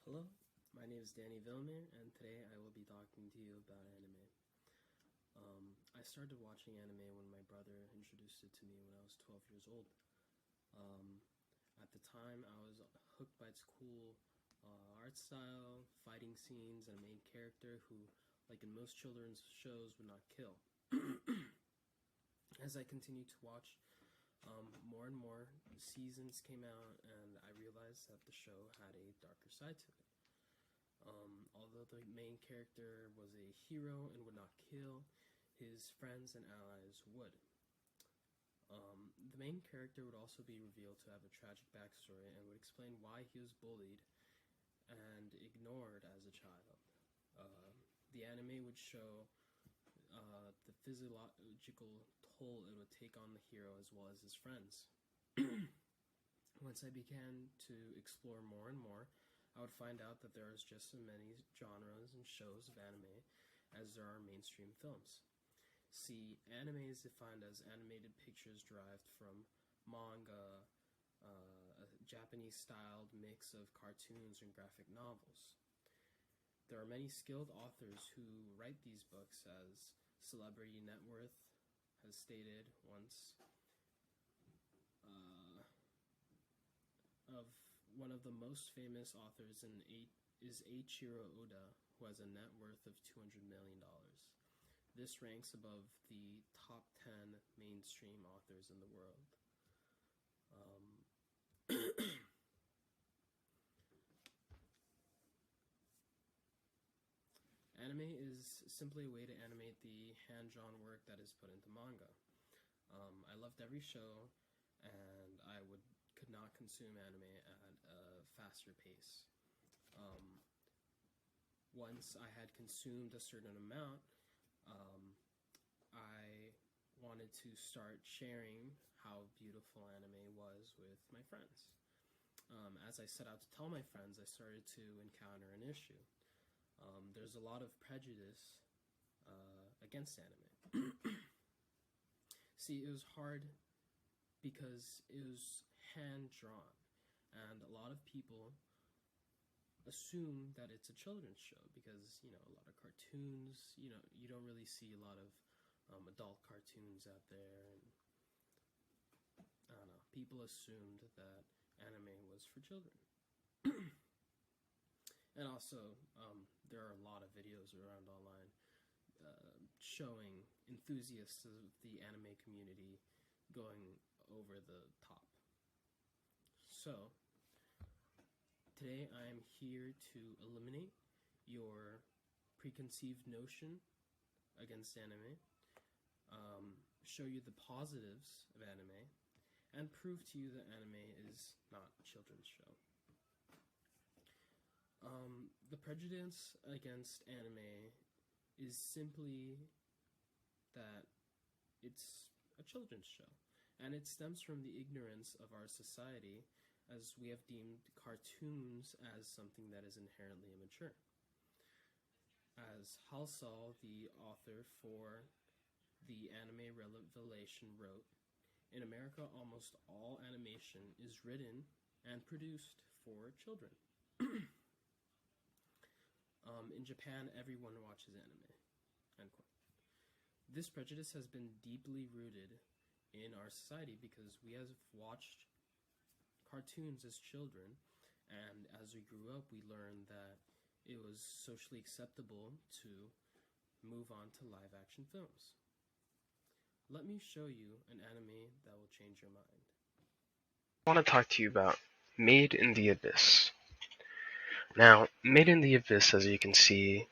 Hello, my name is Danny Vilmer, and today I will be talking to you about anime. I started watching anime when my brother introduced it to me when I was 12 years old. Um, at the time, I was hooked by its cool art style, fighting scenes, and a main character who, like in most children's shows, would not kill. As I continued to watch, more and more seasons came out, and I realized that the show had a darker side to it. Although the main character was a hero and would not kill, his friends and allies would. The main character would also be revealed to have a tragic backstory and would explain why he was bullied and ignored as a child. The anime would show the physiological toll it would take on the hero as well as his friends. Once I began to explore more and more, I would find out that there is just as many genres and shows of anime as there are mainstream films. See, anime is defined as animated pictures derived from manga, a Japanese styled mix of cartoons and graphic novels. There are many skilled authors who write these books, as Celebrity Net Worth has stated once. Of one of the most famous authors is Eiichiro Oda, who has a net worth of $200 million. This ranks above the top 10 mainstream authors in the world. Anime is simply a way to animate the hand-drawn work that is put into manga. I loved every show, and I could not consume anime at a faster pace. Once I had consumed a certain amount, I wanted to start sharing how beautiful anime was with my friends. As I set out to tell my friends, I started to encounter an issue. There's a lot of prejudice against anime. See, it was hard because it was hand drawn, and a lot of people assume that it's a children's show because a lot of cartoons. You don't really see a lot of adult cartoons out there, and I don't know. People assumed that anime was for children. And also, there are a lot of videos around online showing enthusiasts of the anime community going over the top. So, today I am here to eliminate your preconceived notion against anime, show you the positives of anime, and prove to you that anime is not a children's show. The prejudice against anime is simply that it's a children's show, and it stems from the ignorance of our society, as we have deemed cartoons as something that is inherently immature. As Halsall, the author for the Anime Revelation, wrote, in America, almost all animation is written and produced for children. In Japan, everyone watches anime. End quote. This prejudice has been deeply rooted in our society because we have watched cartoons as children, and as we grew up, we learned that it was socially acceptable to move on to live action films. Let me show you an anime that will change your mind. I want to talk to you about Made in the Abyss. Now, Made in the Abyss, as you can see,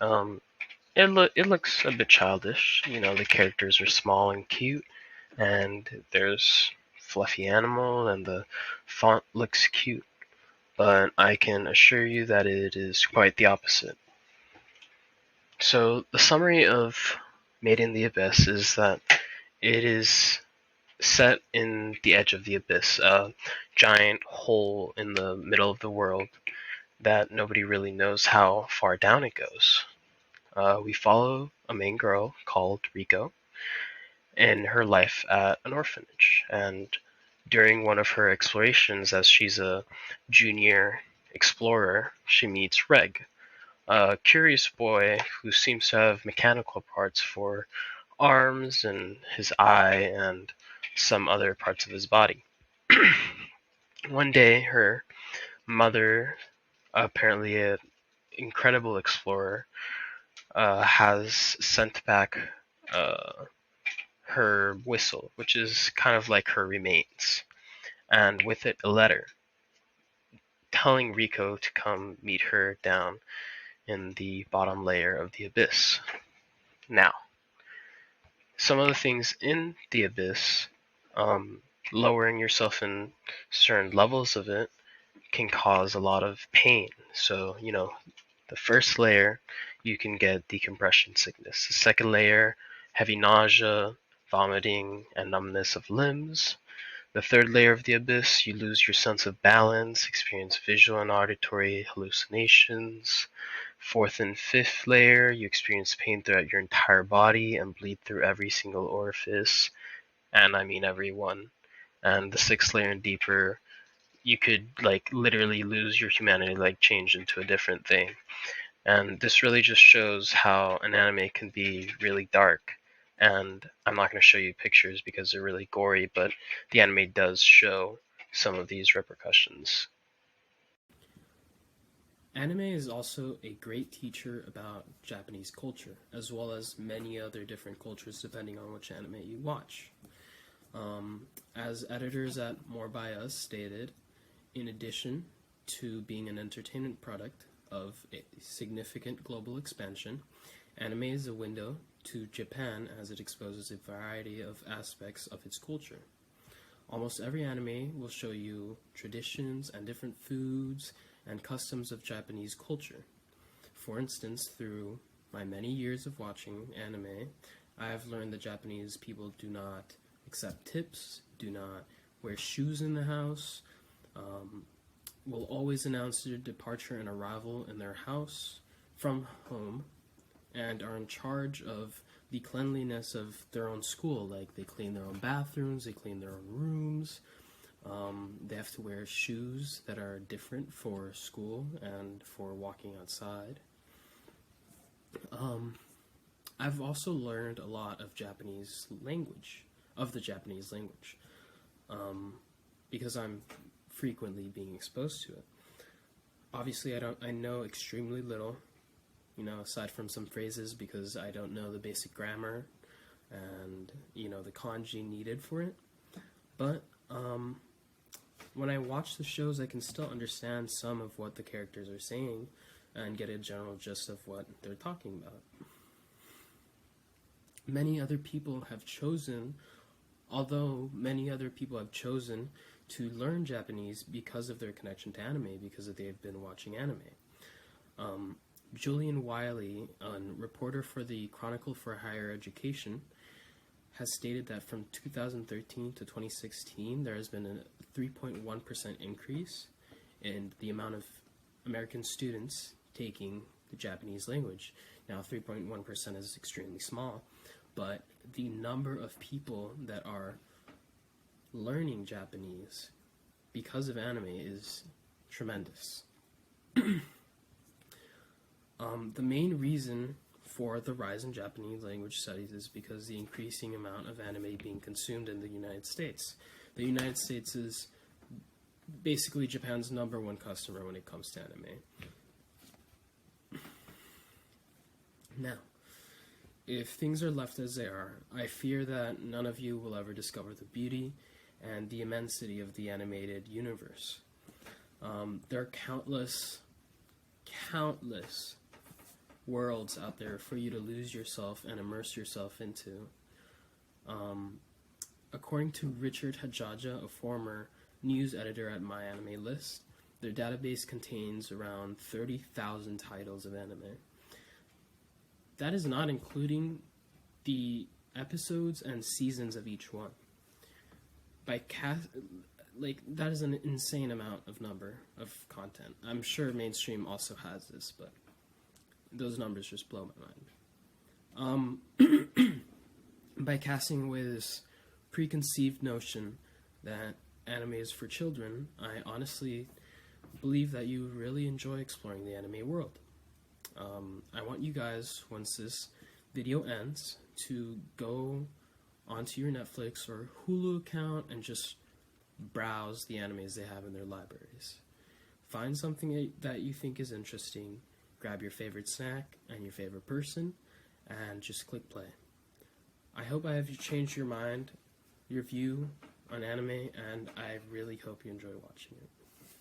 it looks a bit childish. The characters are small and cute, and there's fluffy animal, and the font looks cute. But I can assure you that it is quite the opposite. So, the summary of Made in the Abyss is that it is set in the edge of the abyss, a giant hole in the middle of the world that nobody really knows how far down it goes. We follow a main girl called Riko in her life at an orphanage, and during one of her explorations, as she's a junior explorer, she meets Reg, a curious boy who seems to have mechanical parts for arms and his eye and some other parts of his body. One day, her mother, apparently an incredible explorer, has sent back uh, her whistle, which is kind of like her remains, and with it a letter telling Rico to come meet her down in the bottom layer of the abyss. Now, some of the things in the abyss, um, lowering yourself in certain levels of it, can cause a lot of pain. So, the first layer, you can get decompression sickness. The second layer, heavy nausea, vomiting, and numbness of limbs. The third layer of the abyss, you lose your sense of balance, experience visual and auditory hallucinations. Fourth and fifth layer, you experience pain throughout your entire body and bleed through every single orifice, and I mean every one. And the sixth layer and deeper, you could literally lose your humanity, change into a different thing. And this really just shows how an anime can be really dark. And I'm not going to show you pictures because they're really gory, but the anime does show some of these repercussions. Anime is also a great teacher about Japanese culture, as well as many other different cultures depending on which anime you watch. As editors at More By Us stated, in addition to being an entertainment product of a significant global expansion, anime is a window to Japan as it exposes a variety of aspects of its culture. Almost every anime will show you traditions and different foods and customs of Japanese culture. For instance, through my many years of watching anime, I have learned that Japanese people do not accept tips, do not wear shoes in the house, will always announce their departure and arrival in their house from home, and are in charge of the cleanliness of their own school. Like, they clean their own bathrooms, they clean their own rooms. They have to wear shoes that are different for school and for walking outside. I've also learned a lot of the Japanese language, because I'm frequently being exposed to it. Obviously, I know extremely little, aside from some phrases, because I don't know the basic grammar and, the kanji needed for it. But, when I watch the shows, I can still understand some of what the characters are saying and get a general gist of what they're talking about. Although many other people have chosen to learn Japanese because of their connection to anime, because they've been watching anime. Julian Wiley, a reporter for the Chronicle for Higher Education, has stated that from 2013 to 2016, there has been a 3.1% increase in the amount of American students taking the Japanese language. Now, 3.1% is extremely small, but the number of people that are learning Japanese because of anime is tremendous. The main reason for the rise in Japanese language studies is because the increasing amount of anime being consumed in the United States. The United States is basically Japan's number one customer when it comes to anime. Now, if things are left as they are, I fear that none of you will ever discover the beauty and the immensity of the animated universe. There are countless worlds out there for you to lose yourself and immerse yourself into. According to Richard Hajaja, a former news editor at MyAnimeList, their database contains around 30,000 titles of anime. That is not including the episodes and seasons of each one. That is an insane amount of number of content. I'm sure mainstream also has this, but those numbers just blow my mind. By casting away this preconceived notion that anime is for children, I honestly believe that you really enjoy exploring the anime world. I want you guys, once this video ends, to go onto your Netflix or Hulu account and just browse the animes they have in their libraries. Find something that you think is interesting, grab your favorite snack and your favorite person, and just click play. I hope I have changed your mind, your view on anime, and I really hope you enjoy watching it.